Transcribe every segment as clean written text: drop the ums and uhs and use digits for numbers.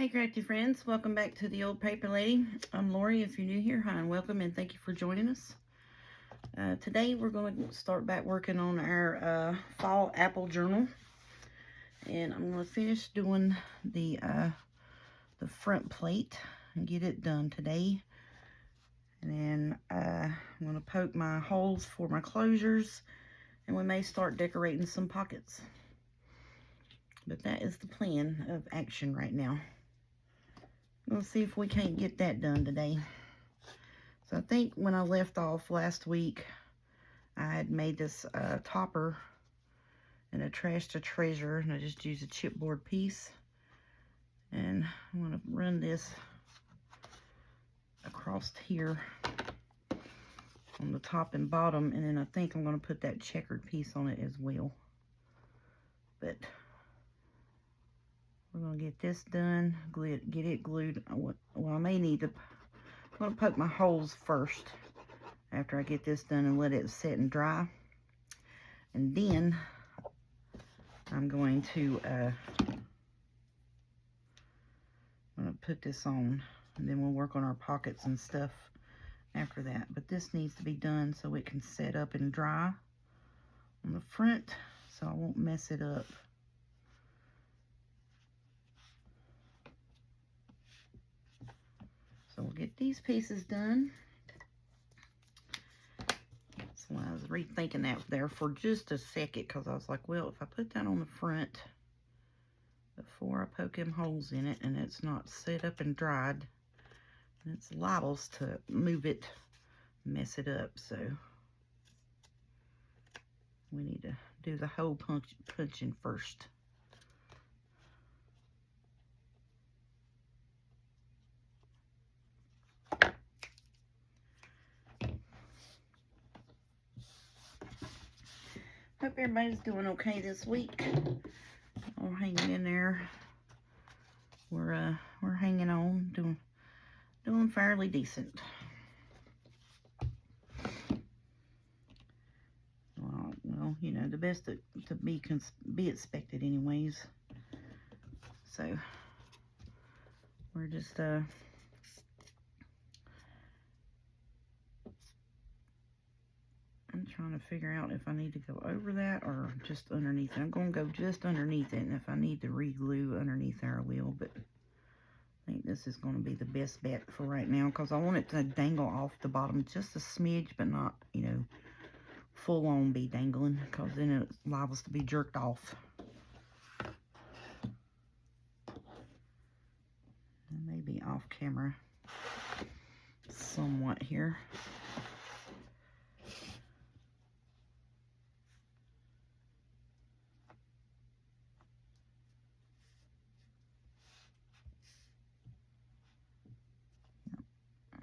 Hey crafty friends, welcome back to the Old Paper Lady. I'm Lori. If you're new here, hi and welcome, and thank you for joining us. Today we're going to start back working on our fall apple journal, and I'm going to finish doing the front plate and get it done today. And then I'm going to poke my holes for my closures, and we may start decorating some pockets. But that is the plan of action right now. We'll see if we can't get that done today. So I think when I left off last week, I had made this topper in a trash to treasure, and I just used a chipboard piece. And I'm going to run this across here on the top and bottom, and then I think I'm going to put that checkered piece on it as well. But we're going to get this done, get it glued. Well, I may need to, I'm going to poke my holes first after I get this done and let it set and dry. And then I'm going to put this on, and then we'll work on our pockets and stuff after that. But this needs to be done so it can set up and dry on the front, so I won't mess it up. So we'll get these pieces done. So I was rethinking that there for just a second, because I was like, well, if I put that on the front before I poke them holes in it and it's not set up and dried, it's liable to move it, mess it up. So we need to do the hole punching first. Hope everybody's doing okay this week. All hanging in there. We're hanging on, doing fairly decent. Well, you know, the best to be expected anyways. So we're just I'm trying to figure out if I need to go over that or just underneath it. I'm going to go just underneath it, and if I need to re-glue underneath there, I will. But I think this is going to be the best bet for right now, because I want it to dangle off the bottom just a smidge, but not, you know, full on be dangling, because then it liable to be jerked off. Maybe off camera somewhat here.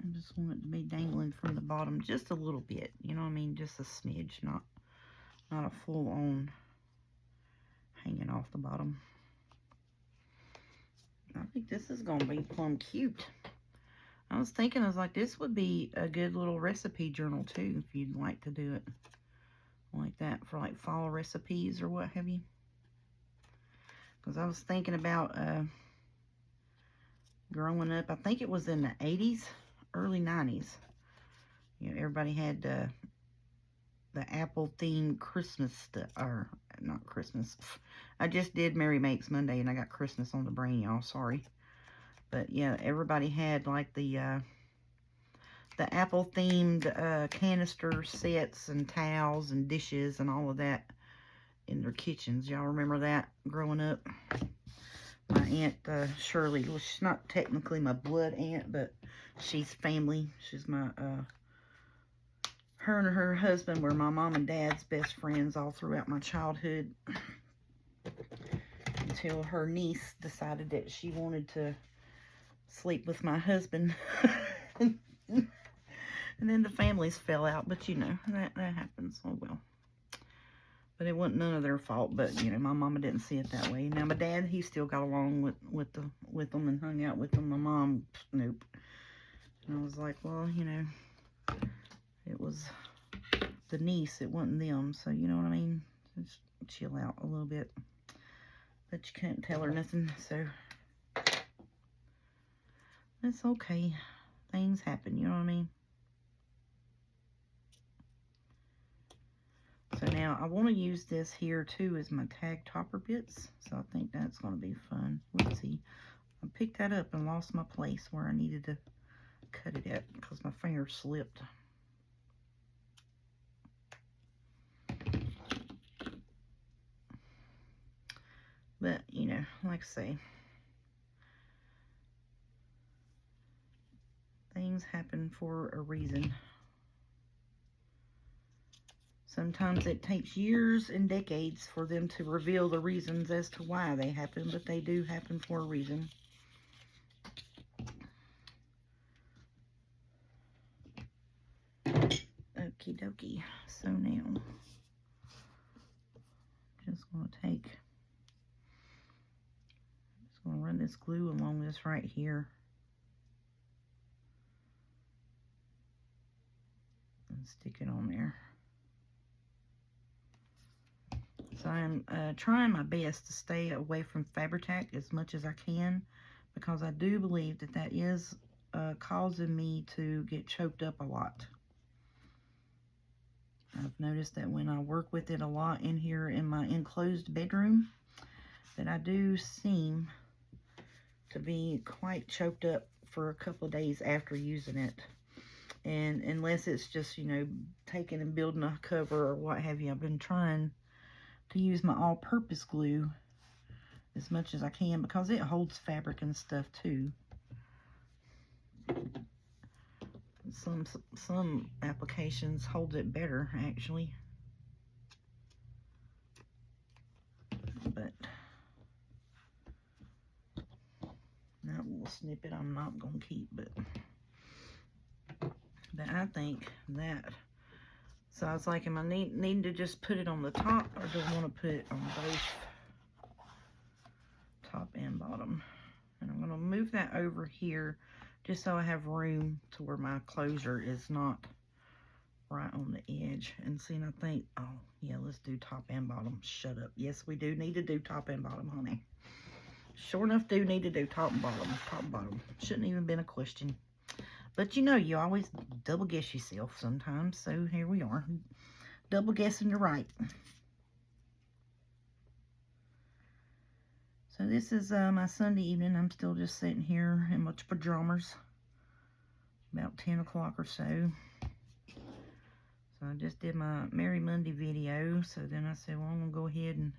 I just want it to be dangling from the bottom just a little bit, you know what I mean, just a smidge, not a full on hanging off the bottom. I think this is going to be plumb cute. I was thinking, I was like, this would be a good little recipe journal too, if you'd like to do it like that for like fall recipes or what have you. Because I was thinking about growing up, I think it was in the 80s, early 90s. You know, everybody had the apple themed Christmas stuff, or not Christmas. I just did Mary Makes Monday and I got Christmas on the brain, y'all, sorry. But yeah, everybody had like the apple themed canister sets and towels and dishes and all of that in their kitchens. Y'all remember that growing up? My Aunt Shirley, well, she's not technically my blood aunt, but she's family. She's my, her and her husband were my mom and dad's best friends all throughout my childhood, until her niece decided that she wanted to sleep with my husband. And then the families fell out, but you know, that happens. Oh well. But it wasn't none of their fault, but you know, my mama didn't see it that way. Now my dad, he still got along with them and hung out with them. My mom, nope. And I was like, well, you know, it was the niece, it wasn't them, so you know what I mean? Just chill out a little bit. But you can't tell her nothing, so It's okay. Things happen, you know what I mean? So now I want to use this here too as my tag topper bits. So I think that's going to be fun. Let's see. I picked that up and lost my place where I needed to cut it at because my finger slipped. But, you know, like I say, things happen for a reason. Sometimes it takes years and decades for them to reveal the reasons as to why they happen, but they do happen for a reason. Okie dokie. So now, just going to run this glue along this right here. And stick it on there. So I'm trying my best to stay away from Fabri-Tac as much as I can, because I do believe that that is causing me to get choked up a lot. I've noticed that when I work with it a lot in here in my enclosed bedroom, that I do seem to be quite choked up for a couple of days after using it. And unless it's just, you know, taking and building a cover or what have you, I've been trying to use my all-purpose glue as much as I can because it holds fabric and stuff too. Some applications hold it better actually, but that little snippet I'm not gonna keep. But I think that, so I was like, am I needing to just put it on the top, or do I want to put it on both top and bottom? And I'm going to move that over here just so I have room to where my closure is not right on the edge. And see, and I think, oh yeah, let's do top and bottom. Shut up. Yes, we do need to do top and bottom, honey. Sure enough, do need to do top and bottom. Top and bottom. Shouldn't even been a question. But you know, you always double guess yourself sometimes. So here we are. Double guessing you're right. So this is my Sunday evening. I'm still just sitting here in my pajamas. About 10 o'clock or so. So I just did my Merry Monday video. So then I said, well, I'm going to go ahead and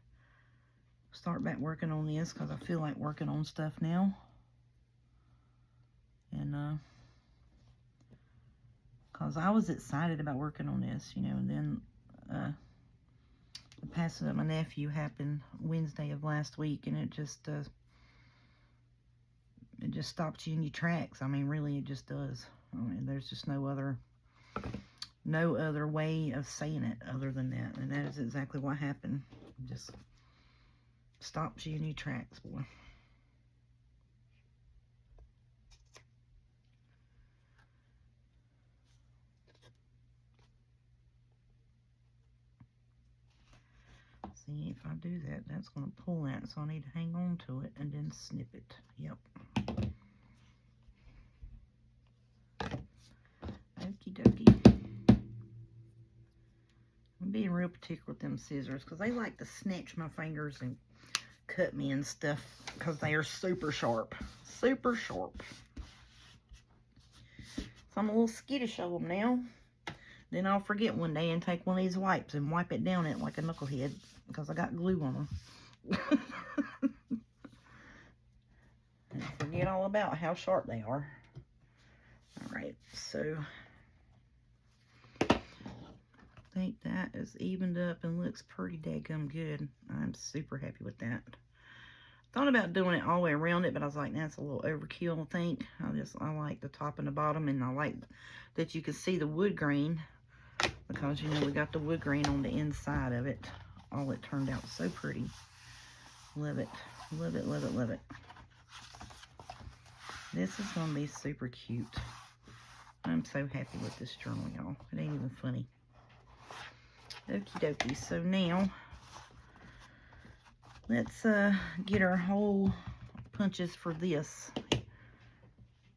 start back working on this because I feel like working on stuff now. And because I was excited about working on this, you know, and then the passing of my nephew happened Wednesday of last week, and it just stops you in your tracks. I mean, really, it just does. I mean, there's just no other way of saying it other than that, and that is exactly what happened. It just stops you in your tracks, boy. See, if I do that, that's going to pull that, so I need to hang on to it and then snip it. Yep. Okie dokie. I'm being real particular with them scissors because they like to snatch my fingers and cut me and stuff because they are super sharp. Super sharp. So I'm a little skittish of them now. Then I'll forget one day and take one of these wipes and wipe it down it like a knucklehead because I got glue on them. And forget all about how sharp they are. Alright, so I think that is evened up and looks pretty daggum good. I'm super happy with that. Thought about doing it all the way around it, but I was like, that's a little overkill, I think. I like the top and the bottom, and I like that you can see the wood grain because, you know, we got the wood grain on the inside of it. Oh, it turned out so pretty. Love it. Love it, love it, love it. This is going to be super cute. I'm so happy with this journal, y'all. It ain't even funny. Okie dokie. So now, let's get our hole punches for this.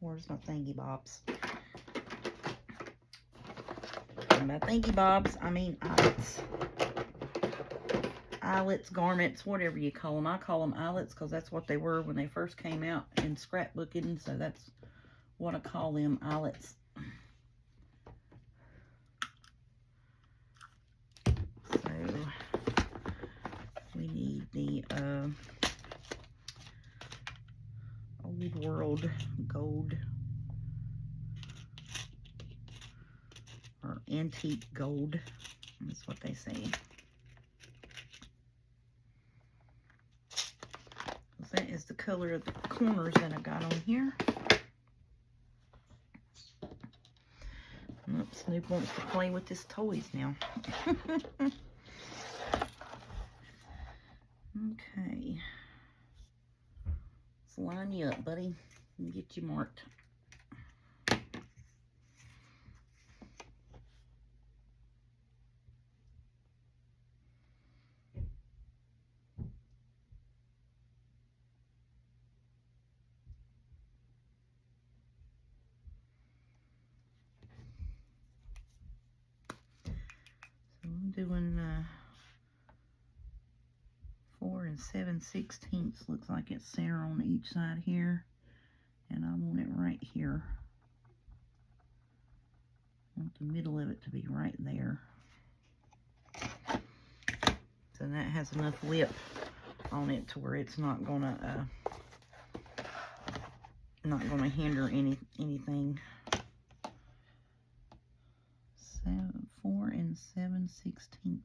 Where's my thingy bobs? And by thingy bobs, I mean eyelets. Eyelets, garments, whatever you call them. I call them eyelets because that's what they were when they first came out in scrapbooking. So that's what I call them, eyelets. So we need the Old World Gold, or antique gold. That's what they say. That is the color of the corners that I got on here. Oops, Snoop wants to play with his toys now. Okay. Let's line you up, buddy, and get you marked. So I'm doing 4 7/16. Looks like it's center on each side here, and I want it right here. I want the middle of it to be right there. So that has enough lip on it to where it's not gonna hinder anything. 4 7/16.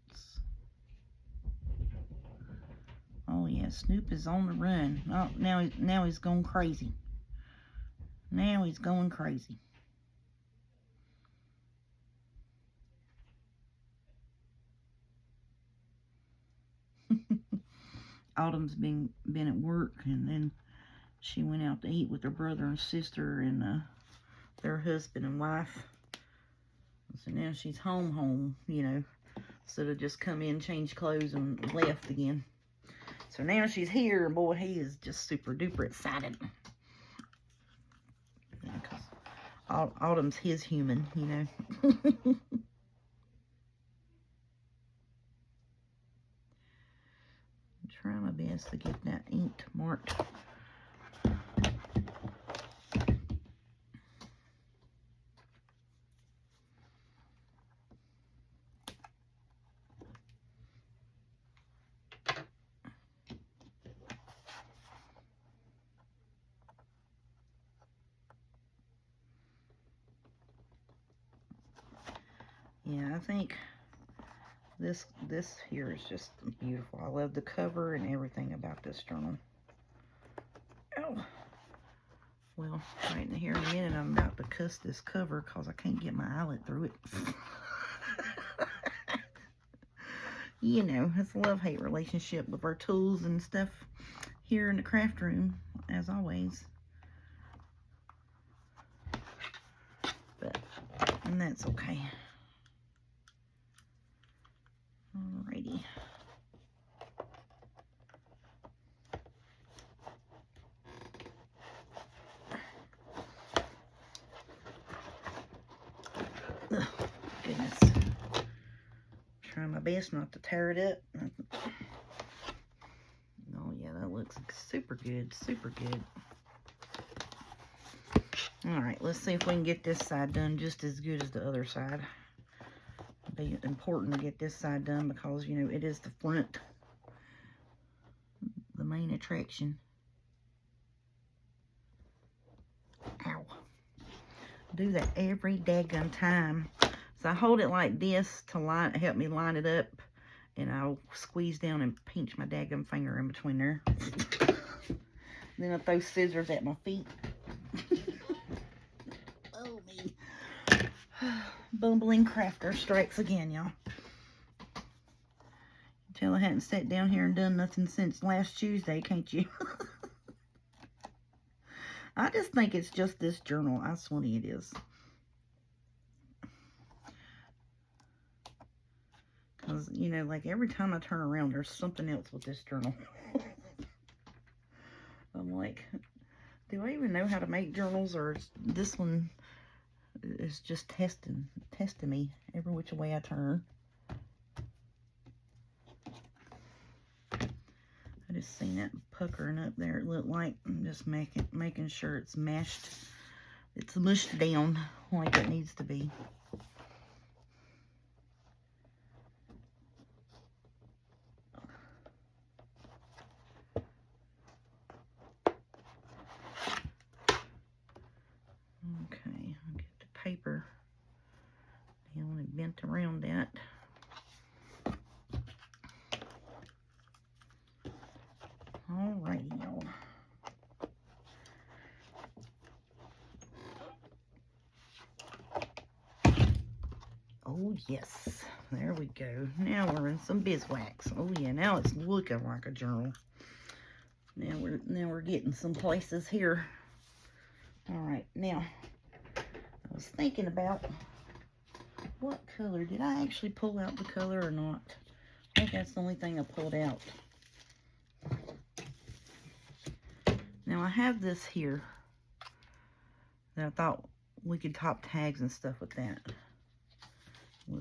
Oh yeah, Snoop is on the run. Oh, now he's going crazy. Now he's going crazy. Autumn's been at work, and then she went out to eat with her brother and sister and their husband and wife. So now she's home, you know, instead of just come in, change clothes, and left again. So now she's here, and boy, he is just super duper excited. Yeah, 'cause Autumn's his human, you know. Try my best to get that ink marked. Yeah, I think this here is just beautiful. I love the cover and everything about this journal. Oh, well, right in here in a minute, I'm about to cuss this cover because I can't get my eyelet through it. You know, it's a love-hate relationship with our tools and stuff here in the craft room, as always. And that's okay. Alrighty. Ugh, goodness. Try my best not to tear it up. Oh yeah, that looks super good, super good. Alright, let's see if we can get this side done just as good as the other side. It'd be important to get this side done because, you know, it is the front, the main attraction. Ow. Do that every daggone time. So I hold it like this to help me line it up, and I'll squeeze down and pinch my daggum finger in between there. Then I throw scissors at my feet. Oh, me. Bumbling crafter strikes again, y'all. Tell I hadn't sat down here and done nothing since last Tuesday, can't you? I just think it's just this journal. I swear it is. Because, you know, like every time I turn around, there's something else with this journal. I'm like, Do I even know how to make journals, or this one is just testing me every which way I turn? I just seen that puckering up there. It looked like I'm just making sure it's mashed. It's mushed down like it needs to be. Okay, I'll get the paper down and bent around that. Alrighty, y'all. Oh yes, there we go. Now we're in some beeswax. Oh yeah, now it's looking like a journal. Now we're getting some places here. All right, now I was thinking about what color. Did I actually pull out the color or not? I think that's the only thing I pulled out. Now I have this here that I thought we could top tags and stuff with that.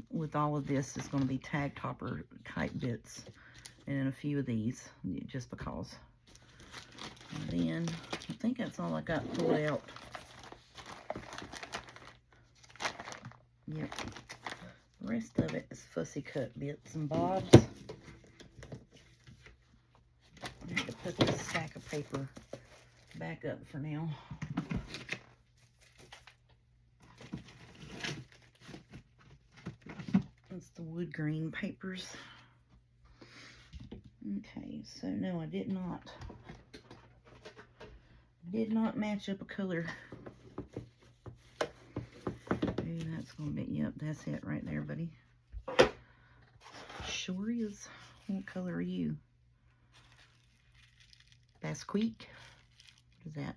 With all of this, it's going to be tag topper type bits, and then a few of these, just because. And then I think that's all I got pulled out. Yep. The rest of it is fussy cut bits and bobs. I have to put this sack of paper back up for now. It's the wood green papers. Okay, so no, I did not match up a color. Okay, that's gonna be, yep, that's it right there, buddy. Sure is. What color are you? Basquiat? What is that?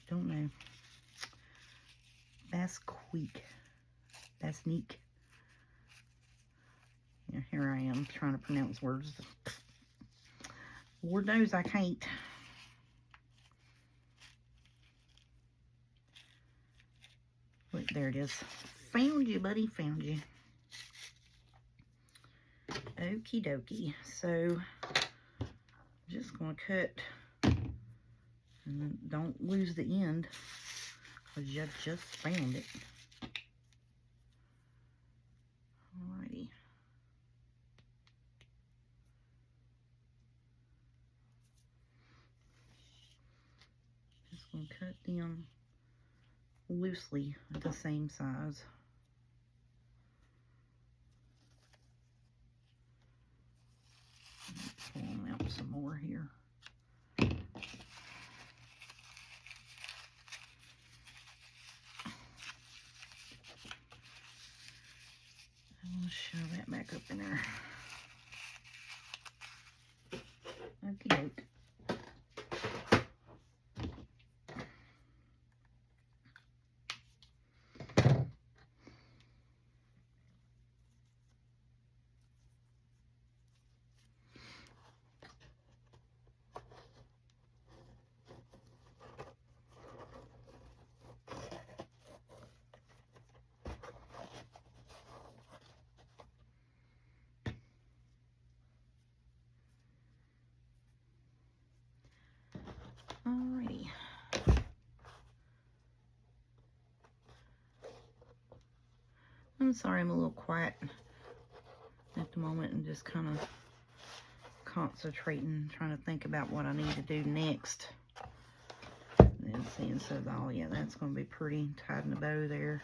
Don't know. Basquiat. Basnique. Yeah, here I am trying to pronounce words. Lord knows I can't. Look, there it is. Found you, buddy. Found you. Okie dokie. So, I'm just going to cut. And then don't lose the end, because you just found it. Alrighty. Just going to cut them loosely at the same size. Pull them out some more here. I'll shove that back up in there. Okie doke. Alrighty. I'm sorry I'm a little quiet at the moment and just kind of concentrating, trying to think about what I need to do next. And seeing, so oh yeah, that's going to be pretty, tied in a bow there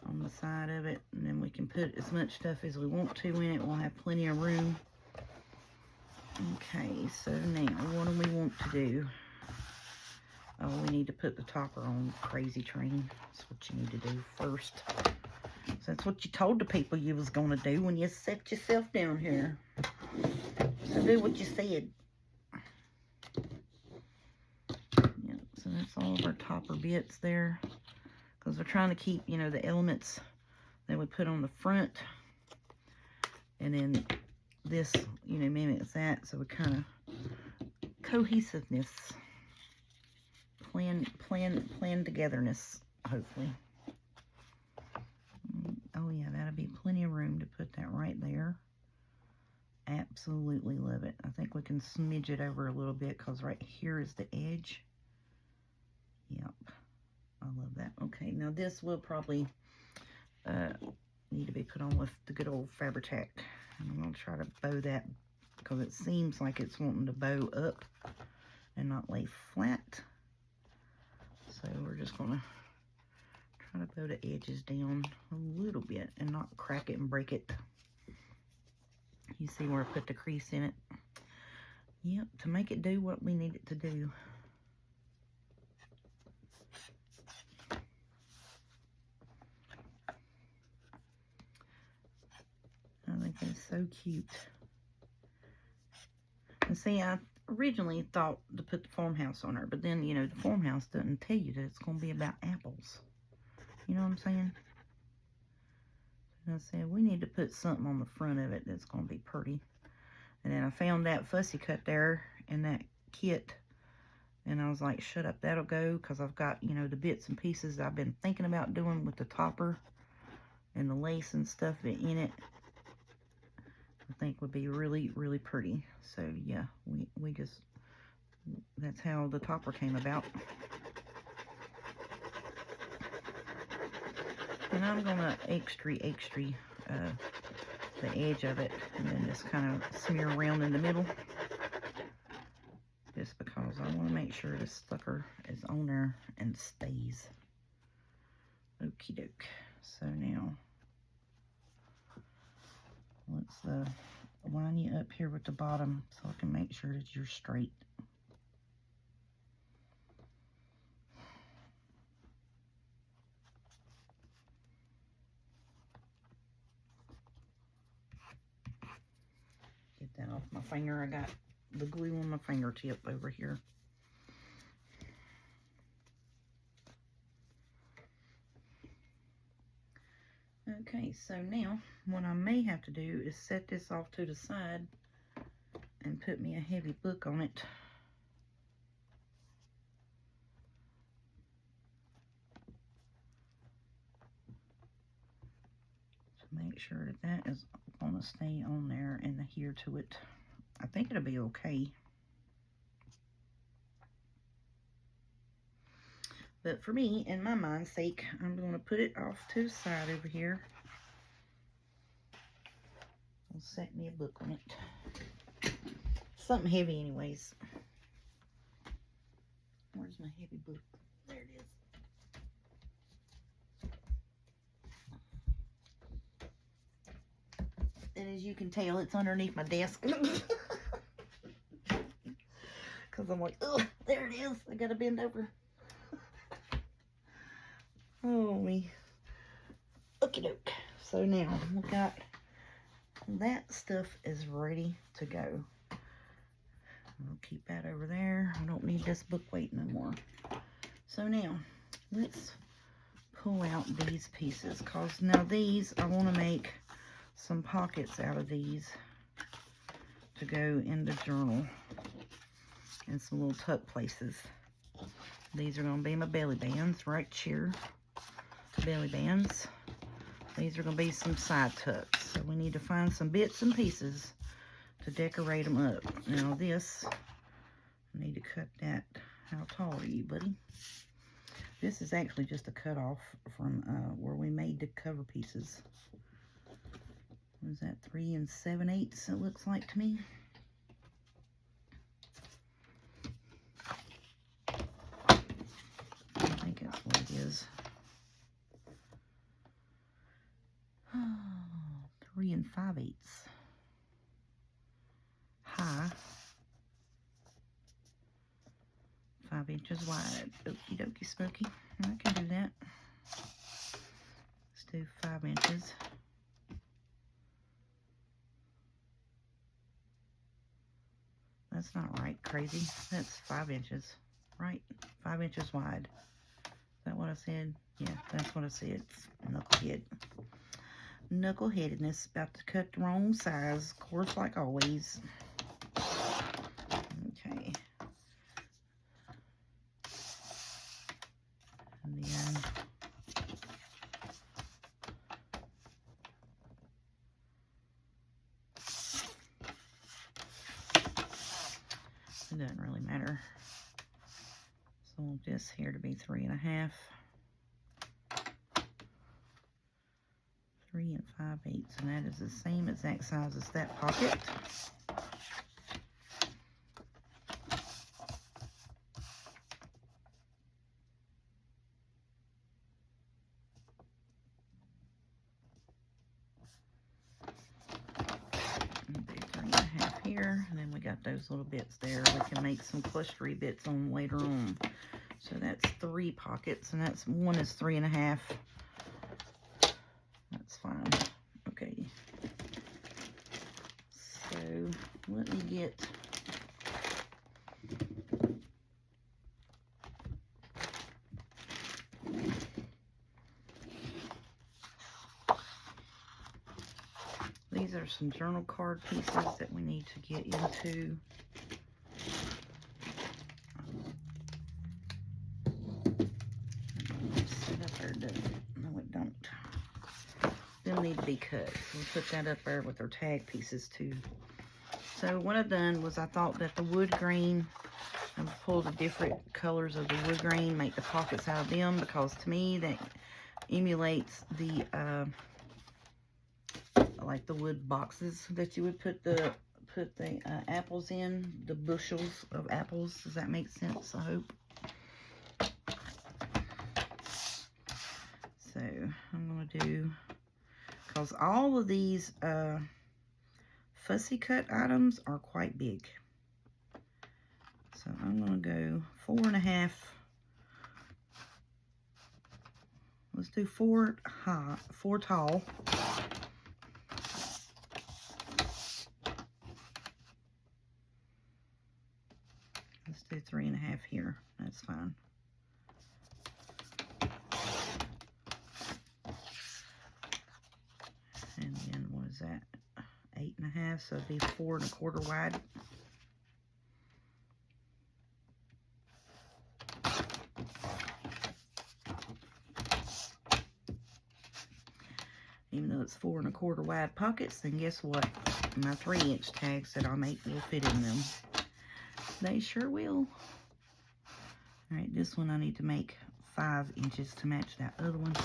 on the side of it, and then we can put as much stuff as we want to in it. We'll have plenty of room. Okay, so now what do we want to do? Oh, we need to put the topper on Crazy Train. That's what you need to do first. So that's what you told the people you was going to do when you set yourself down here. So do what you said. Yep, so that's all of our topper bits there. Because we're trying to keep, you know, the elements that we put on the front. And then this, you know, mimics that. So we kind of cohesiveness. plan togetherness, hopefully. Oh yeah, that'll be plenty of room to put that right there. Absolutely love it. I think we can smidge it over a little bit because right here is the edge. Yep, I love that. Okay, now this will probably need to be put on with the good old Fabri-Tac. I'm going to try to bow that because it seems like it's wanting to bow up and not lay flat. So we're just going to try to bow the edges down a little bit and not crack it and break it. You see where I put the crease in it? Yep, to make it do what we need it to do. I think it's so cute. And see, I originally thought to put the farmhouse on her, but then, you know, the farmhouse doesn't tell you that it's going to be about apples. You know what I'm saying? And I said, we need to put something on the front of it that's going to be pretty. And then I found that fussy cut there in that kit. And I was like, shut up, that'll go. Because I've got, you know, the bits and pieces I've been thinking about doing with the topper and the lace and stuff in it. I think would be really, really pretty. So yeah, we just, that's how the topper came about. And I'm gonna extra the edge of it, and then just kind of smear around in the middle, just because I want to make sure the sucker is on there and stays. Okie doke. So now let's line you up here with the bottom so I can make sure that you're straight. Get that off my finger. I got the glue on my fingertip over here. Okay, so now what I may have to do is set this off to the side and put me a heavy book on it. To make sure that that is going to stay on there and adhere to it. I think it'll be okay. But for me, in my mind's sake, I'm going to put it off to the side over here. I'll set me a book on it. Something heavy anyways. Where's my heavy book? There it is. And as you can tell, it's underneath my desk. Because I'm like, oh, there it is. I got to bend over. Oh, me. Okie doke. So now we got that stuff is ready to go. I'll keep that over there. I don't need this book weight no more. So now let's pull out these pieces, because now these I want to make some pockets out of these to go in the journal and some little tuck places. These are going to be my belly bands right here. Belly bands. These are going to be some side tucks. So we need to find some bits and pieces to decorate them up. Now this, I need to cut that. How tall are you, buddy? This is actually just a cut off from where we made the cover pieces. What is that, 3 7/8 it looks like to me. I think that's what it is. 3 5/8 high, 5 inches wide. Okie dokie smoky. I can do that. Let's do 5 inches. That's not right, crazy. That's 5 inches, right? 5 inches wide. Is that what I said? Yeah, that's what I said. Knucklehead. Knuckleheadedness. About to cut the wrong size, of course, like always. Okay. It doesn't really matter. So I want this here to be 3.5. 3 5/8, and that is the same exact size as that pocket. Do 3.5 here, and then we got those little bits there. We can make some clustery bits on later on. So that's 3 pockets, and that's one is 3.5. That's fine. Okay. So let me get these are some journal card pieces that we need to get into. Set up there, doesn't it? No, it don't. They'll need to be cut. We'll put that up there with our tag pieces too. So what I've done was I thought that the wood grain, I've pulled the different colors of the wood grain, make the pockets out of them, because to me that emulates the like the wood boxes that you would put the apples in, the bushels of apples. Does that make sense? I hope. So I'm going to do, because all of these fussy cut items are quite big. So I'm going to go 4.5. Let's do 4 high, 4 tall. Let's do 3.5 here. That's fine. And then what is that? 8.5, so it'd be 4 1/4 wide. Even though it's 4 1/4 wide pockets, then guess what? My 3-inch tags that I'll make will fit in them. They sure will. Alright, this one I need to make 5 inches to match that other one.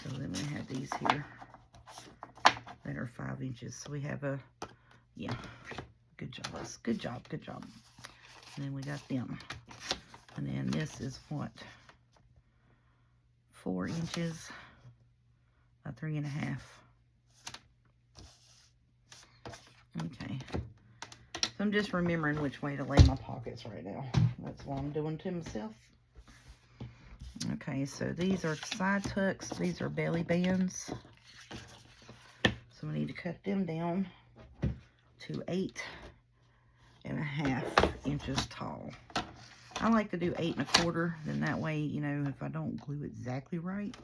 So then we have these here that are 5 inches. So we have a, yeah, good job, Les. Good job, good job. And then we got them. And then this is what? 4 inches by 3.5. Okay. So I'm just remembering which way to lay my pockets right now. That's what I'm doing to myself. Okay, so these are side tucks. These are belly bands. So we need to cut them down to 8.5 inches tall. I like to do 8 1/4. Then that way, you know, if I don't glue exactly right,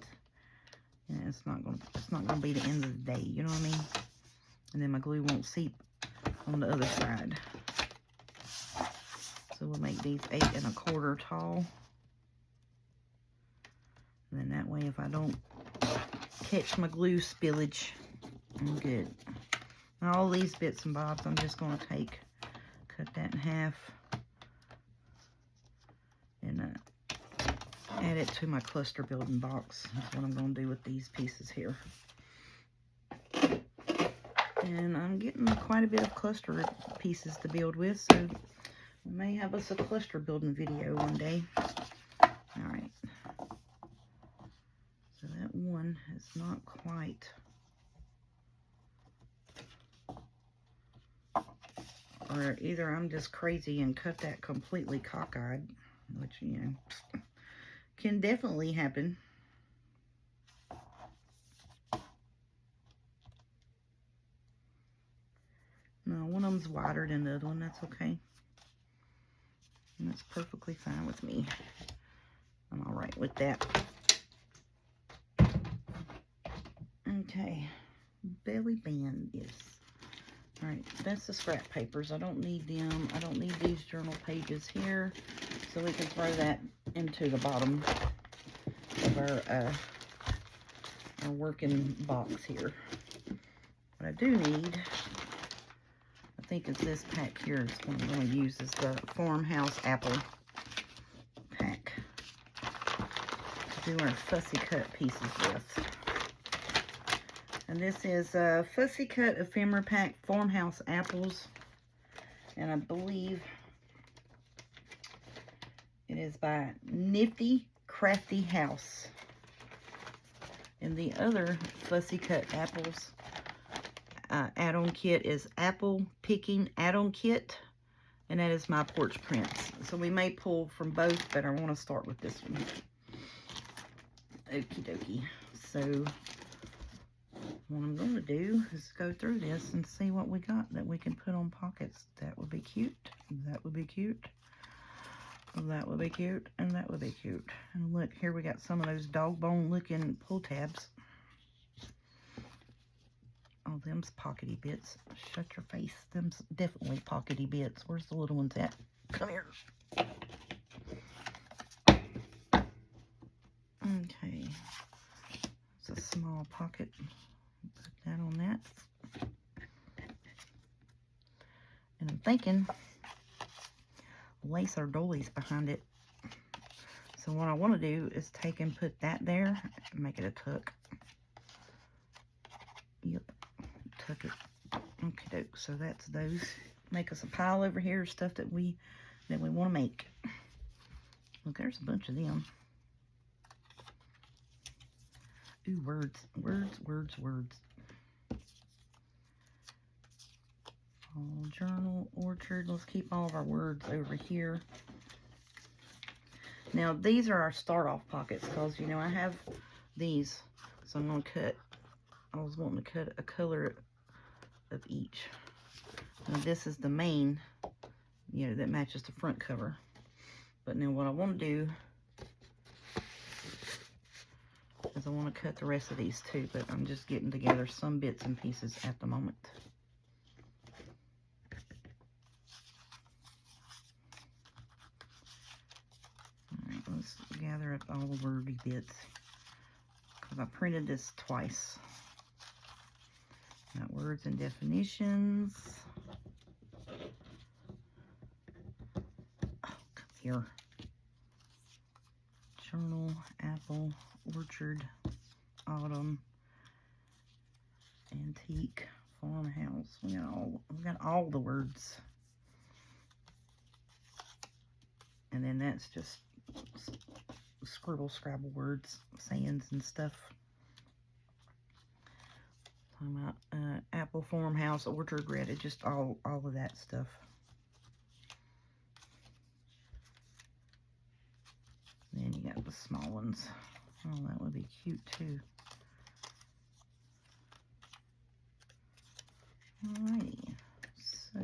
yeah, it's not gonna be the end of the day. You know what I mean? And then my glue won't seep on the other side. So we'll make these 8 1/4 tall. And then that way, if I don't catch my glue spillage, I'm good. Now all these bits and bobs, I'm just going to cut that in half, and add it to my cluster building box. That's what I'm going to do with these pieces here. And I'm getting quite a bit of cluster pieces to build with, so we may have us a cluster building video one day. Alright. So that one is not quite. Or either I'm just crazy and cut that completely cockeyed, which, you know, can definitely happen. No, one of them's wider than the other one. That's okay. And that's perfectly fine with me. I'm all right with that. Okay. Belly band is. All right, that's the scrap papers. I don't need them. I don't need these journal pages here. So we can throw that into the bottom of our working box here. What I do need think it's this pack here is what I'm going to use is the Farmhouse Apple pack to do our fussy cut pieces with. And this is a Fussy Cut Ephemera Pack Farmhouse Apples. And I believe it is by Nifty Crafty House. And the other Fussy Cut Apples add-on kit is Apple Picking Add-on Kit. And that is my Porch Prints. So we may pull from both, but I want to start with this one. Okie dokie. So what I'm going to do is go through this and see what we got that we can put on pockets. That would be cute. That would be cute. That would be cute. And that would be cute. And look, here we got some of those dog bone looking pull tabs. Oh, them's pockety bits. Shut your face. Them's definitely pockety bits. Where's the little ones at? Come here. Okay. It's a small pocket. Put that on that. And I'm thinking lace our doilies behind it. So what I want to do is take and put that there and make it a tuck. Yep. Tuck it. Okay, doke. So that's those. Make us a pile over here of stuff that we want to make. Look, there's a bunch of them. Ooh, words. Words, words, words. Journal, orchard. Let's keep all of our words over here. Now, these are our start-off pockets because, you know, I have these. So I'm going to cut, I was wanting to cut a color of each. Now, this is the main, you know, that matches the front cover. But now what I want to do is I want to cut the rest of these too, but I'm just getting together some bits and pieces at the moment. Alright, let's gather up all the wordy bits, because I printed this twice. Got words and definitions. Oh, come here. Journal, apple, orchard, autumn, antique, farmhouse. We got all the words. And then that's just scribble, scrabble words, sayings and stuff. Talking about apple, farmhouse, orchard, red. It's just all of that stuff. Then you got the small ones. Oh, that would be cute too. Alrighty. So,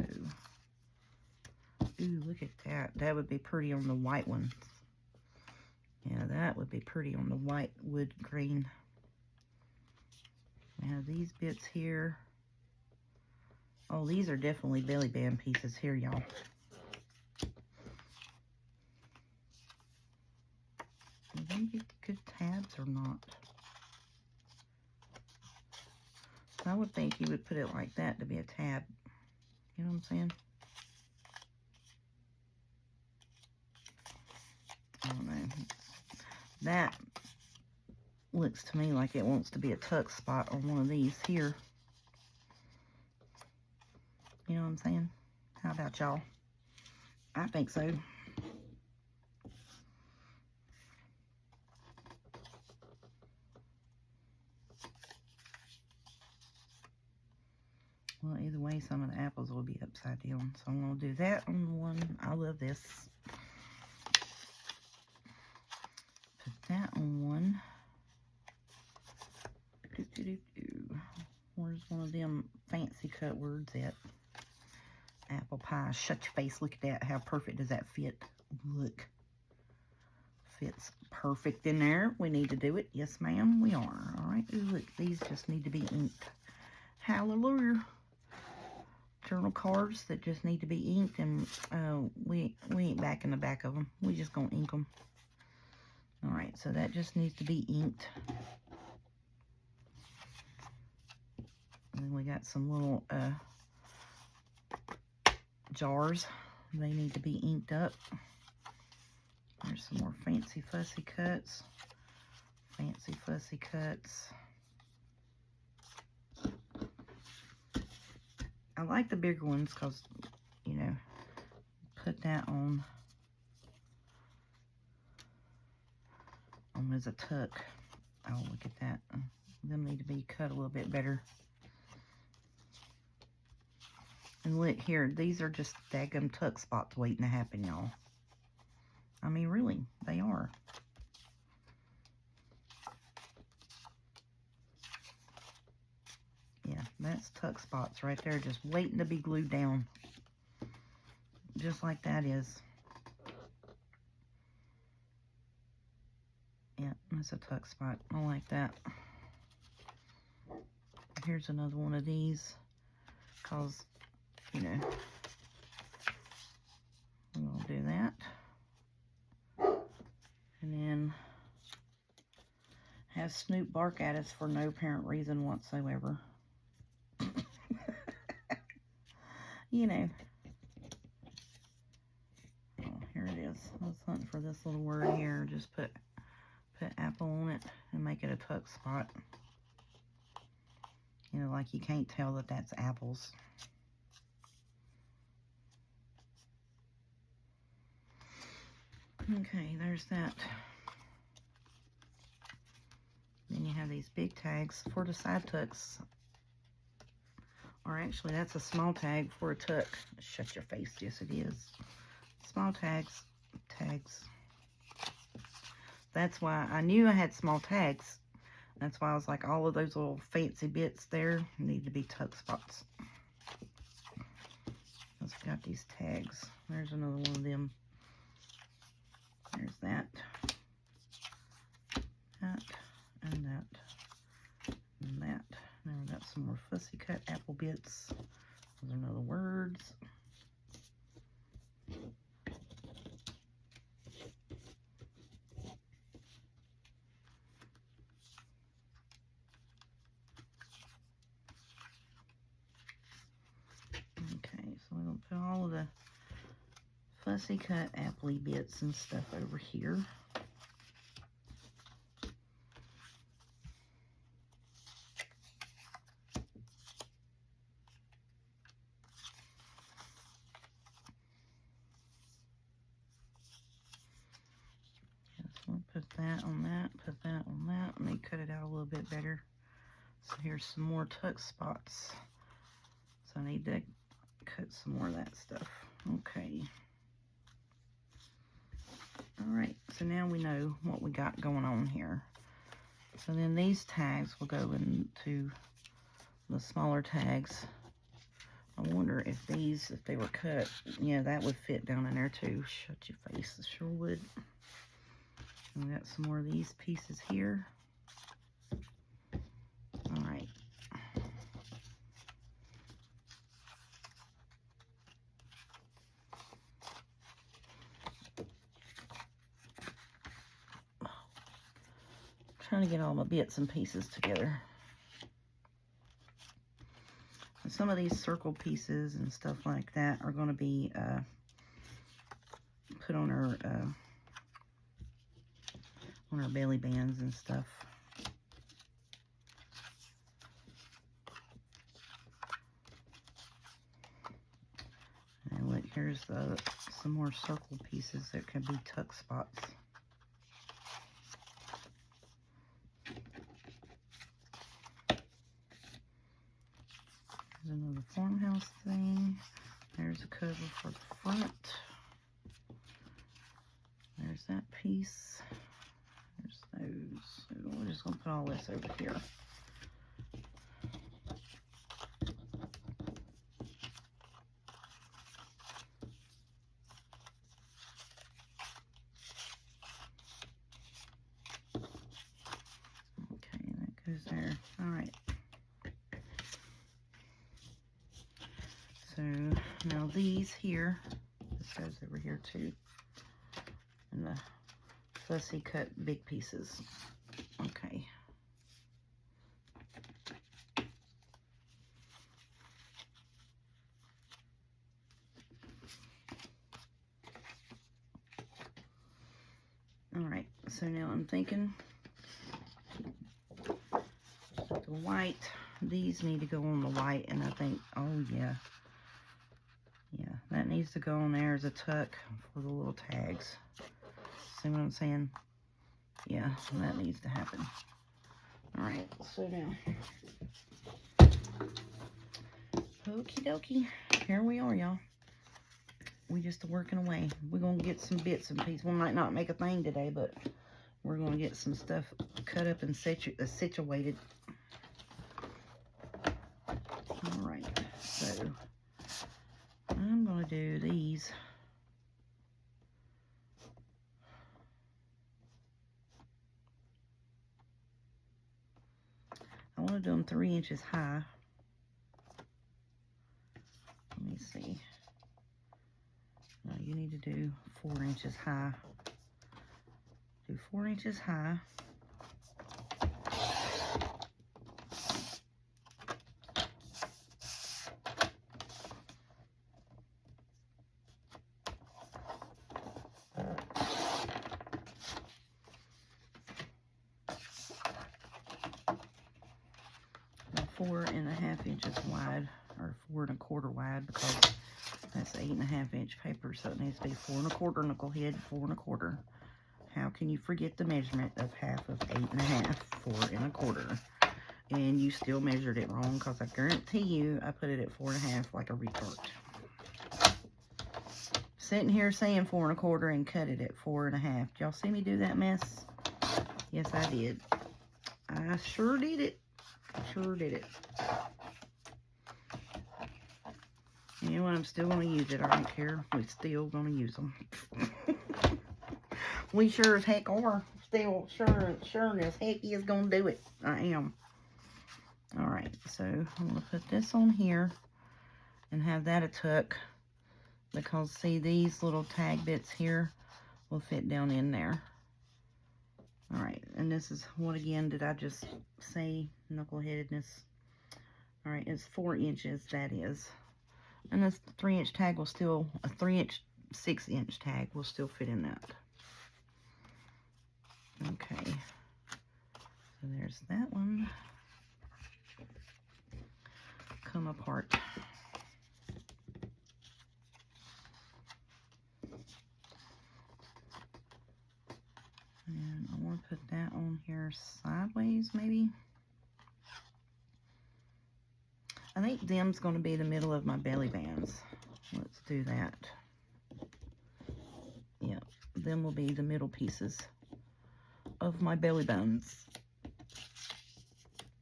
ooh, look at that. That would be pretty on the white ones. Yeah, that would be pretty on the white wood green. Now these bits here. Oh, these are definitely belly band pieces here, y'all. Do they get good tabs or not? I would think you would put it like that to be a tab. You know what I'm saying? I don't know. That looks to me like it wants to be a tuck spot on one of these here. You know what I'm saying? How about y'all? I think so. Well, either way, some of the apples will be upside down. So I'm going to do that on the one. I love this. Put that on one. Where's one of them fancy cut words at? Apple pie. Shut your face. Look at that. How perfect does that fit? Look. Fits perfect in there. We need to do it. Yes, ma'am. We are. All right. Ooh, look. These just need to be inked. Hallelujah. Journal cards that just need to be inked, and we ain't backing the back of them. We just gonna ink them. All right. So that just needs to be inked. And then we got some little jars. They need to be inked up. There's some more Fancy Fussy Cuts. Fancy Fussy Cuts. I like the bigger ones because, you know, put that on as a tuck. Oh, look at that. Them need to be cut a little bit better. And look here, these are just daggum tuck spots waiting to happen, y'all. I mean, really, they are. Yeah, that's tuck spots right there, just waiting to be glued down. Just like that is. Yeah, that's a tuck spot. I like that. Here's another one of these, because, you know, I'm going to do that. And then have Snoop bark at us for no apparent reason whatsoever. You know. Oh, here it is. I was hunting for this little word here. Just put apple on it and make it a tuck spot. You know, like you can't tell that that's apples. Okay, there's that. Then you have these big tags for the side tucks. Or actually, that's a small tag for a tuck. Shut your face. Yes, it is. Small tags. That's why I knew I had small tags. That's why I was like, all of those little fancy bits there need to be tuck spots. Because we got these tags. There's another one of them. There's that. That. And that. And that. Now we got some more fussy cut apple bits. Those are another words. Okay, so we're going to put all of the fussy cut appley bits and stuff over here. Put that on that, put that on that. Let me cut it out a little bit better. So here's some more tuck spots. So I need to cut some more of that stuff. Okay. Alright, so now we know what we got going on here. So then these tags will go into the smaller tags. I wonder if these, if they were cut, yeah, that would fit down in there too. Shut your face, it sure would. And we got some more of these pieces here. All right. Trying to get all my bits and pieces together. And some of these circle pieces and stuff like that are going to be put on our belly bands and stuff. And look, here's some more circle pieces that can be tuck spots. There's another farmhouse thing. There's a cover for the front. There's that piece. There's those. So we're just going to put all this over here. Okay, that goes there. All right. So now these here, this goes over here too. And the fussy cut big pieces. Okay. Alright, so now I'm thinking the white, these need to go on the white, and I think, oh yeah. Yeah, that needs to go on there as a tuck for the little tags. See what I'm saying? Yeah, that needs to happen. Alright, so now, okie dokie, here we are, y'all. We just working away. We're going to get some bits and pieces. We might not make a thing today, but we're going to get some stuff cut up and situated. Alright, so I'm going to do these. I want to do them 3 inches high. Let me see. No, you need to do 4 inches high. Do 4 inches high. Now 4.5 inches wide, or 4 1/4 wide, because that's 8.5 inch paper, so it needs to be 4 1/4 knucklehead, 4 1/4. How can you forget the measurement of half of 8.5, 4 1/4? And you still measured it wrong, because I guarantee you I put it at 4.5 like a retard. Sitting here saying 4 1/4 and cut it at 4.5. Did y'all see me do that mess? Yes, I did. I sure did it. Sure did it. You know what? I'm still going to use it. I don't care. We're still going to use them. We sure as heck are. Still sure as heck is going to do it. I am. Alright, so I'm going to put this on here and have that a tuck, because see, these little tag bits here will fit down in there. Alright, and this is, what again did I just say? Knuckleheadedness. Alright, it's 4 inches, that is. And this 3 inch tag will still, a 3 inch, 6 inch tag will still fit in that. Okay, so there's that one. Come apart. And I want to put that on here sideways, maybe. I think them's going to be the middle of my belly bands. Let's do that. Yep, them will be the middle pieces of my belly buns.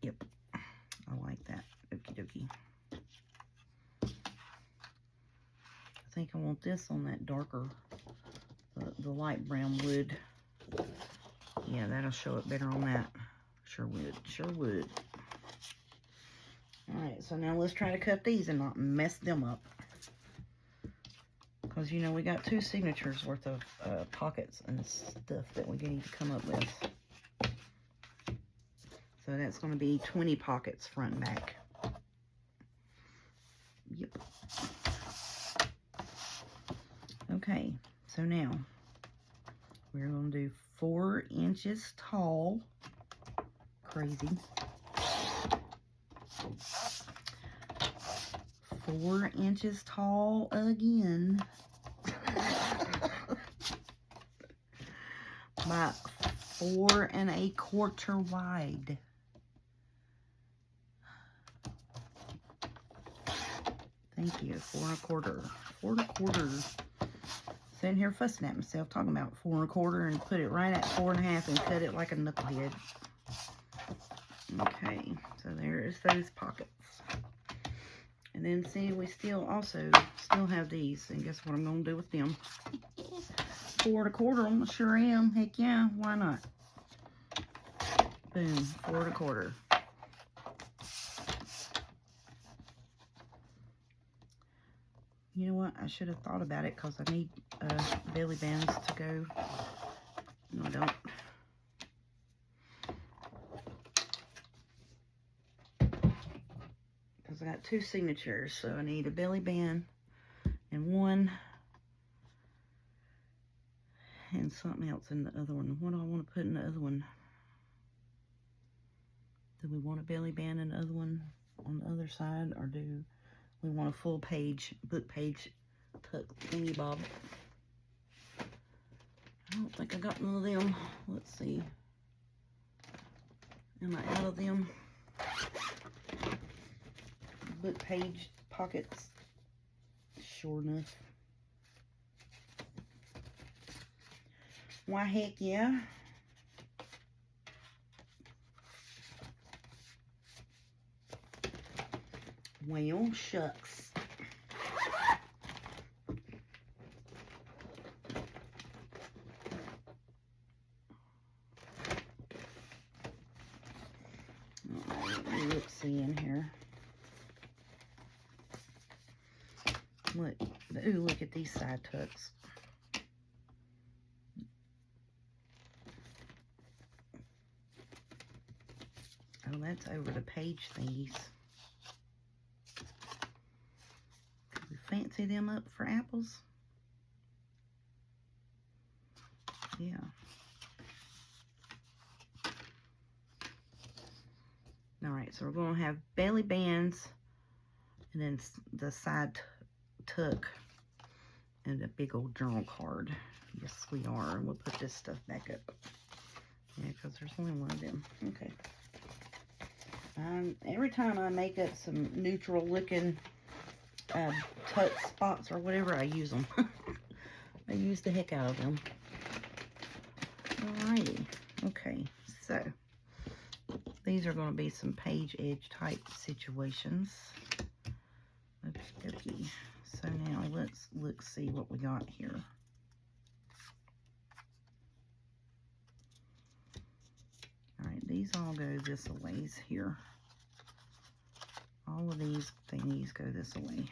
Yep, I like that. Okie dokie. I think I want this on that darker, the light brown wood. Yeah, that'll show it better on that. Sure would, sure would. Alright, so now let's try to cut these and not mess them up. Because, you know, we got 2 signatures worth of pockets and stuff that we need to come up with. So that's going to be 20 pockets front and back. Yep. Okay, so now we're going to do 4 inches tall. Crazy. 4 inches tall again. By 4 1/4 wide. Thank you. 4 1/4. 4 1/4. Sitting here fussing at myself, talking about 4 1/4, and put it right at 4.5 and cut it like a knucklehead. Okay, so there's those pockets. And then see, we still have these. And guess what I'm going to do with them? 4 1/4, sure am. Heck yeah, why not? Boom, 4 1/4. You know what? I should have thought about it, because I need belly bands to go. No, I don't. Because I got 2 signatures, so I need a belly band and one and something else in the other one. What do I want to put in the other one? Do we want a belly band in the other one on the other side, or do we want a full page, book page tuck thingy bob? I don't think I got none of them. Let's see. Am I out of them? Book page pockets. Sure enough. Why, heck yeah. Well, shucks. Let's see in here. Look, ooh, look at these side tucks. Oh, that's over the page thingies. Could we fancy them up for apples? Yeah. Alright, so we're going to have belly bands and then the side tuck and a big old journal card. Yes, we are. And we'll put this stuff back up. Yeah, because there's only one of them. Okay. Every time I make up some neutral looking tuck spots or whatever, I use them. I use the heck out of them. Alrighty. Okay, so these are going to be some page edge type situations. Okay. So now let's see what we got here. Alright, these all go this a ways here. All of these thingies go this way.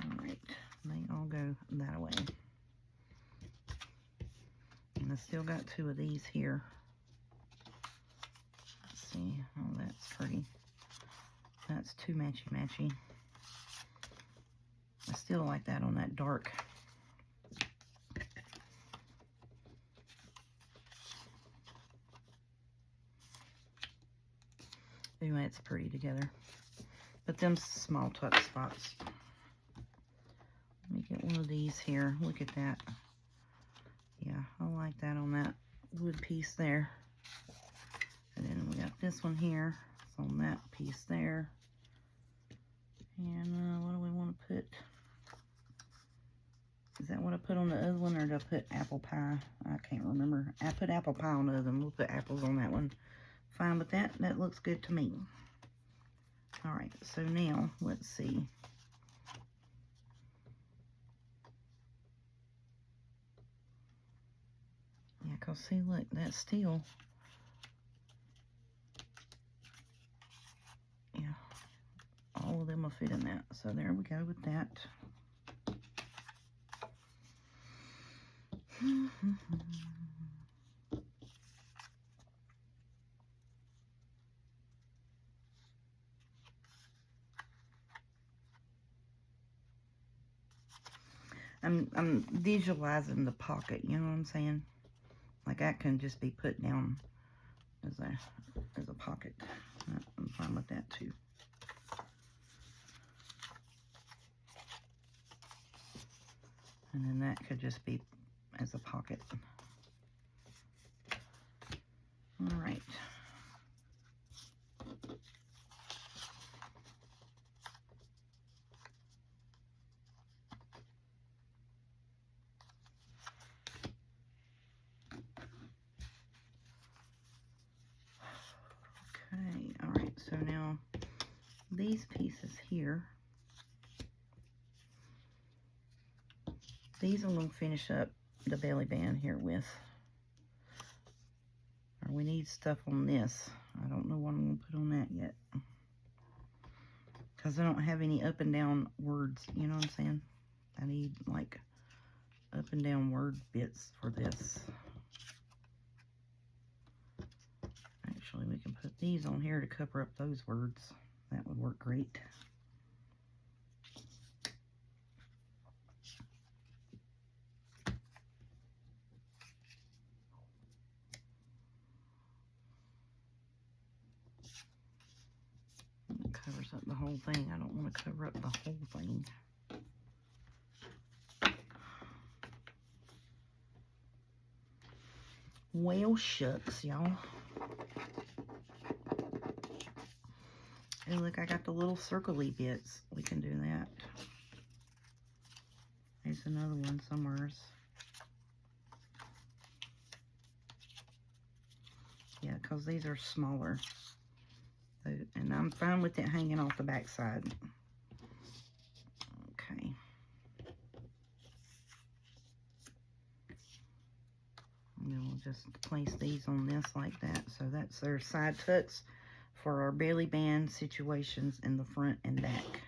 Alright, they all go that way. And I still got two of these here. Let's see. Oh, that's pretty. That's too matchy-matchy. I still like that on that dark. Anyway, it's pretty together. But them small tuck spots. Let me get one of these here. Look at that. Yeah, I like that on that wood piece there. And then we got this one here. It's on that piece there. And what do we want to put? Is that what I put on the other one, or did I put apple pie? I can't remember. I put apple pie on the other one. We'll put apples on that one. Fine with that. That looks good to me. Alright, so now, let's see. Yeah, because see, look, that's still... Yeah, all of them will fit in that. So there we go with that. I'm visualizing the pocket, you know what I'm saying? Like that can just be put down as a pocket. I'm fine with that too. And then that could just be as a pocket. All right. Okay, all right, so now these pieces here, these I'm going to finish up the belly band here with. Or we need stuff on this. I don't know what I'm going to put on that yet. Because I don't have any up and down words, you know what I'm saying? I need like up and down word bits for this. Actually, we can put these on here to cover up those words. That would work great. covers up the whole thing. I don't want to cover up the whole thing. Well, shucks, y'all. And look, I got the little circle-y bits. We can do that. There's another one somewhere. Yeah, because these are smaller. And I'm fine with it hanging off the back side. Okay. And then we'll just place these on this like that. So that's their side tucks for our belly band situations in the front and back.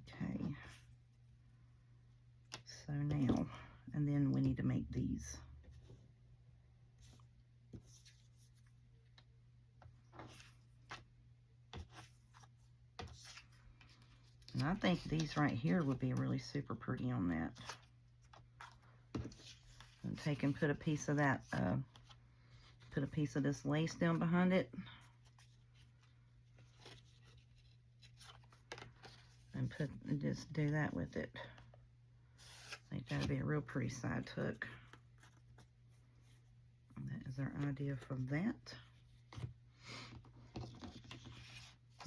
Okay. So now, and then we need to make these. And I think these right here would be really super pretty on that. And take and put a piece of that, put a piece of this lace down behind it. And just do that with it. I think that'd be a real pretty side tuck. And that is our idea for that.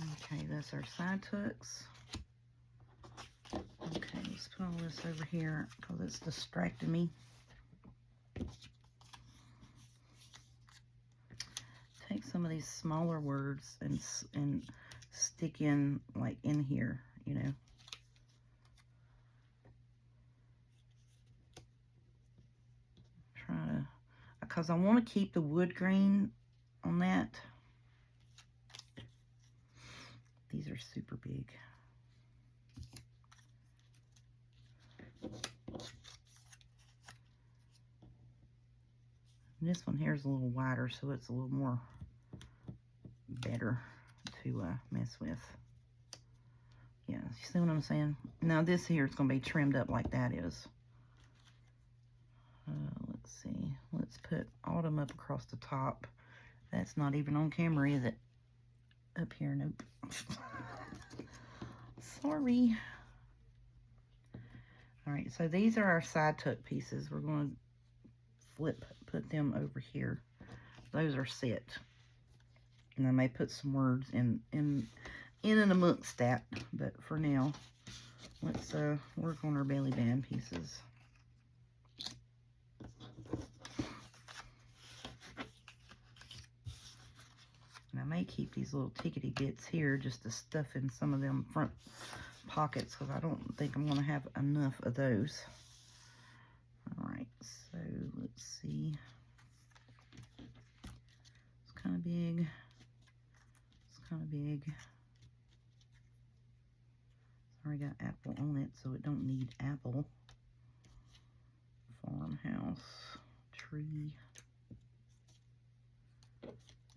Okay, that's our side tucks. Okay, let's put all this over here because it's distracting me. Take some of these smaller words and stick in like in here, you know. Try to, because I want to keep the wood grain on that. These are super big. And this one here is a little wider, so it's a little more better to mess with. Yeah, you see what I'm saying? Now this here is going to be trimmed up like that is. Let's see. Let's put Autumn up across the top. That's not even on camera, is it? Up here, nope. Sorry. All right, so these are our side tuck pieces. We're going to put them over here. Those are set. And I may put some words in and amongst that, but for now, let's work on our belly band pieces. And I may keep these little tickety bits here just to stuff in some of them front pockets because I don't think I'm going to have enough of those. All right, so let's see. It's kind of big. It's kind of big. It's already got apple on it, so it don't need apple. Farmhouse, tree,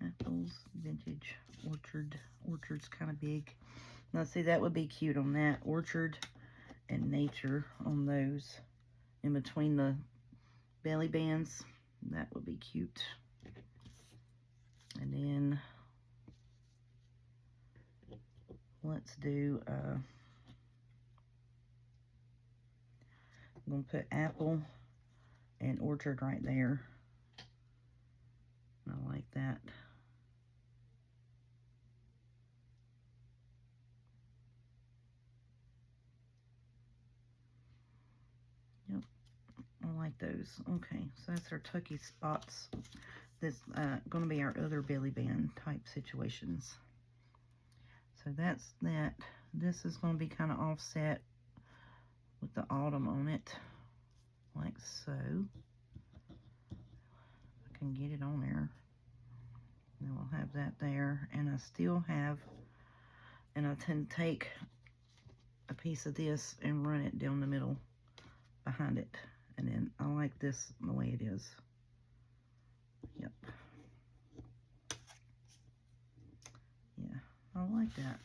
apples, vintage, orchard. Orchard's kind of big. Now see, that would be cute on that. Orchard and nature on those. In between the belly bands, that would be cute. And then let's do, I'm going to put apple and orchard right there. I like that. Yep, I like those. Okay, so that's our tucky spots. This going to be our other belly band type situations. So that's that. This is going to be kind of offset with the autumn on it, like so. I can get it on there. And we'll have that there. And I still have, and I tend to take a piece of this and run it down the middle behind it. And then I like this the way it is. Yep. Yeah, I like that.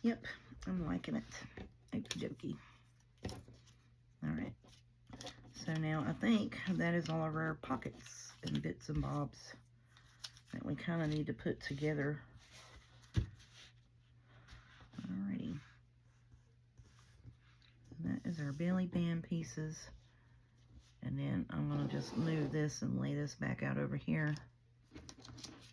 Yep, I'm liking it. Okie dokie. Alright. So now I think that is all of our pockets and bits and bobs that we kind of need to put together. Alrighty. That is our belly band pieces. And then I'm going to just move this and lay this back out over here,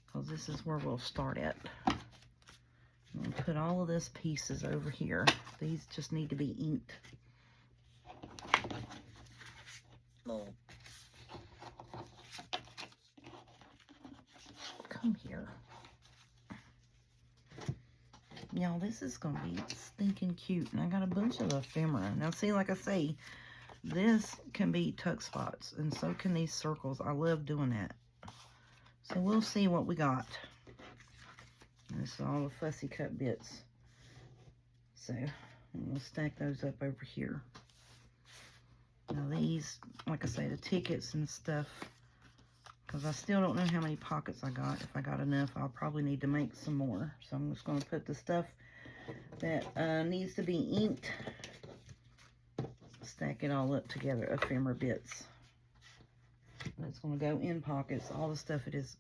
because this is where we'll start at. I'm going to put all of this pieces over here. These just need to be inked. Oh. Come here. Y'all, this is going to be stinking cute. And I got a bunch of ephemera. Now, see, like I say, this can be tuck spots, and so can these circles. I love doing that. So we'll see what we got. This is all the fussy cut bits. So we'll stack those up over here. Now these, like I say, the tickets and stuff, because I still don't know how many pockets I got. If I got enough, I'll probably need to make some more. So I'm just going to put the stuff that needs to be inked, stack it all up together, ephemera bits. And it's going to go in pockets. All the stuff it is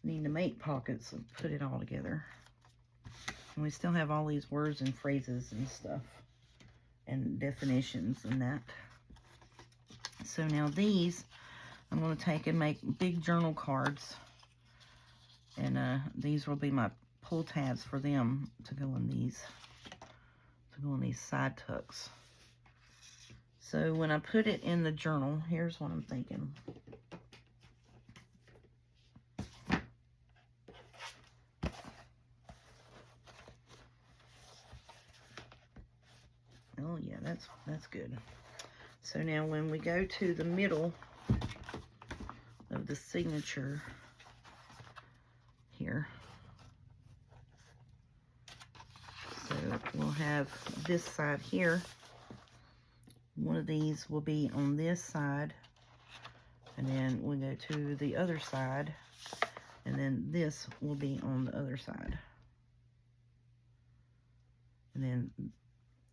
need to make pockets, and put it all together. And we still have all these words and phrases and stuff and definitions and that. So now these I'm going to take and make big journal cards, and these will be my pull tabs for them to go in these side tucks. So when I put it in the journal, here's what I'm thinking. Oh yeah, that's good. So now when we go to the middle of the signature here, so we'll have this side here. One of these will be on this side, and then we'll go to the other side, and then this will be on the other side. And then,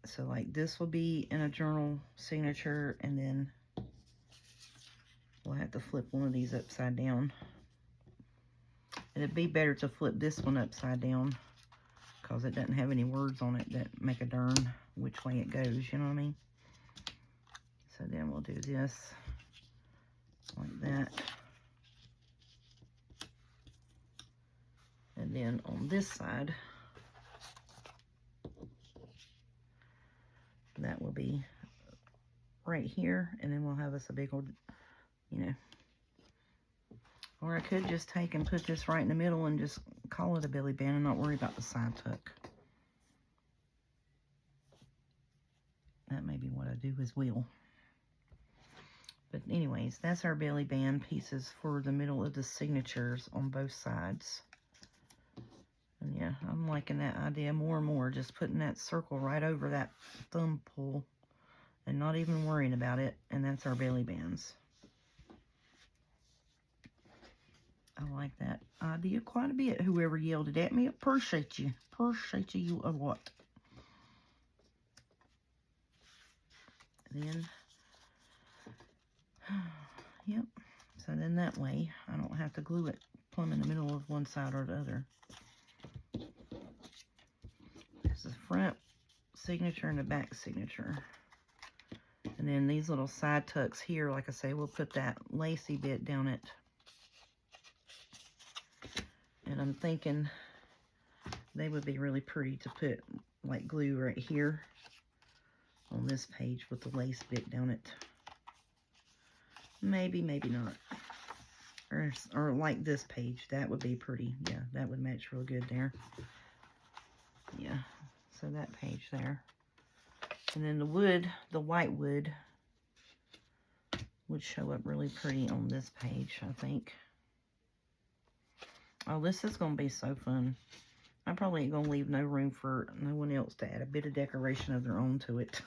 so like this will be in a journal signature, and then we'll have to flip one of these upside down. And it'd be better to flip this one upside down, because it doesn't have any words on it that make a darn which way it goes, you know what I mean? So then we'll do this like that. And then on this side, that will be right here, and then we'll have us a big old, you know, or I could just take and put this right in the middle and just call it a belly band and not worry about the side tuck. That may be what I do as well. But anyways, that's our belly band pieces for the middle of the signatures on both sides. And yeah, I'm liking that idea more and more, just putting that circle right over that thumb pull and not even worrying about it. And that's our belly bands. I like that idea quite a bit. Whoever yelled it at me, appreciate you. Appreciate you a lot. Then, yep. So then that way, I don't have to glue it plumb in the middle of one side or the other. There's the front signature and the back signature. And then these little side tucks here, like I say, we'll put that lacy bit down it. And I'm thinking they would be really pretty to put like glue right here on this page with the lace bit down it. Maybe, maybe not. Or like this page, that would be pretty. Yeah, that would match real good there. Yeah, so that page there. And then the wood, the white wood, would show up really pretty on this page, I think. Oh, this is going to be so fun. I probably ain't going to leave no room for no one else to add a bit of decoration of their own to it.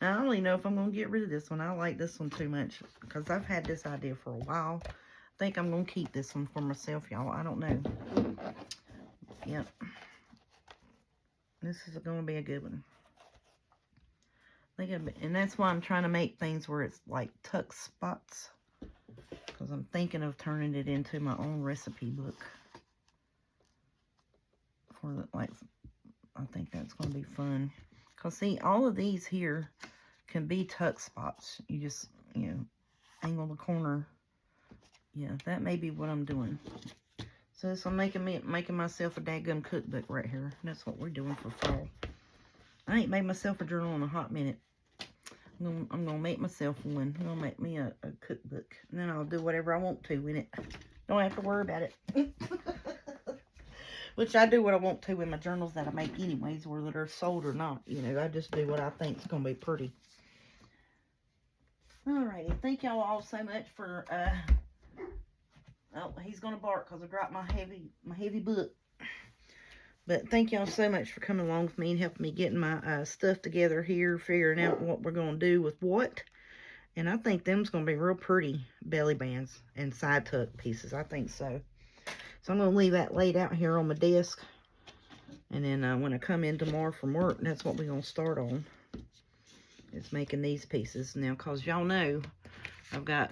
Now, I don't even know if I'm going to get rid of this one. I like this one too much because I've had this idea for a while. I think I'm going to keep this one for myself, y'all. I don't know. Yep. This is going to be a good one. And that's why I'm trying to make things where it's like tuck spots. Because I'm thinking of turning it into my own recipe book. For the, like, I think that's going to be fun. Because see, all of these here can be tuck spots. You just, you know, angle the corner. Yeah, that may be what I'm doing. So this, I'm making myself a dadgum cookbook right here. That's what we're doing for fall. I ain't made myself a journal in a hot minute. I'm gonna make myself one. I'm gonna make me a cookbook. And then I'll do whatever I want to in it. Don't have to worry about it. Which I do what I want to in my journals that I make anyways, whether they're sold or not. You know, I just do what I think is gonna be pretty. Alrighty, thank y'all all so much for oh, he's gonna bark because I dropped my heavy book. But thank y'all so much for coming along with me and helping me getting my stuff together here, figuring out what we're going to do with what. And I think them's going to be real pretty belly bands and side tuck pieces. I think so. So I'm going to leave that laid out here on my desk. And then when I come in tomorrow from work, that's what we're going to start on. Is making these pieces. Now, because y'all know, I've got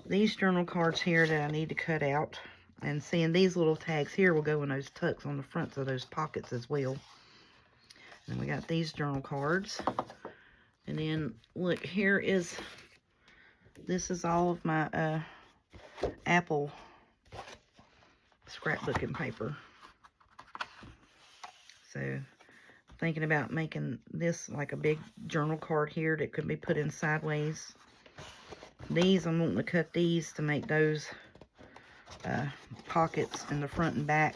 these journal cards here that I need to cut out. And seeing these little tags here will go in those tucks on the fronts of those pockets as well. And we got these journal cards. And then, look, here is, this is all of my apple scrapbooking paper. So, thinking about making this like a big journal card here that could be put in sideways. These, I'm wanting to cut these to make those pockets in the front and back.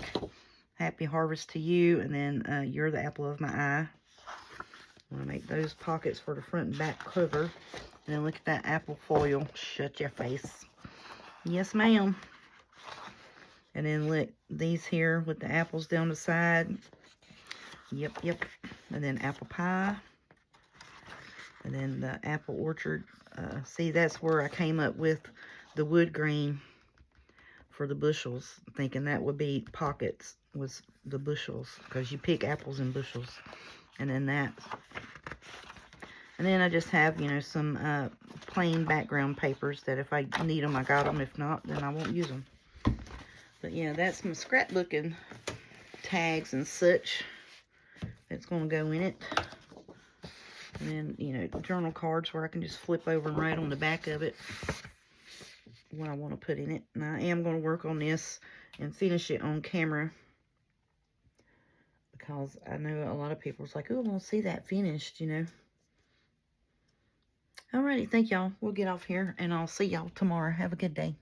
Happy harvest to you, and then you're the apple of my eye. I'm going to make those pockets for the front and back cover. And then look at that apple foil. Shut your face. Yes, ma'am. And then look, these here with the apples down the side. Yep. And then apple pie. And then the apple orchard. See, that's where I came up with the wood grain for the bushels, thinking that would be pockets, was the bushels, because you pick apples in bushels. And then that. And then I just have, you know, some plain background papers that if I need them, I got them. If not, then I won't use them. But yeah, that's my scrapbooking tags and such that's going to go in it. And then, you know, journal cards where I can just flip over and write on the back of it what I want to put in it. And I am going to work on this and finish it on camera, because I know a lot of people's like, oh, I want to see that finished, you know. Alrighty, thank y'all. We'll get off here, and I'll see y'all tomorrow. Have a good day.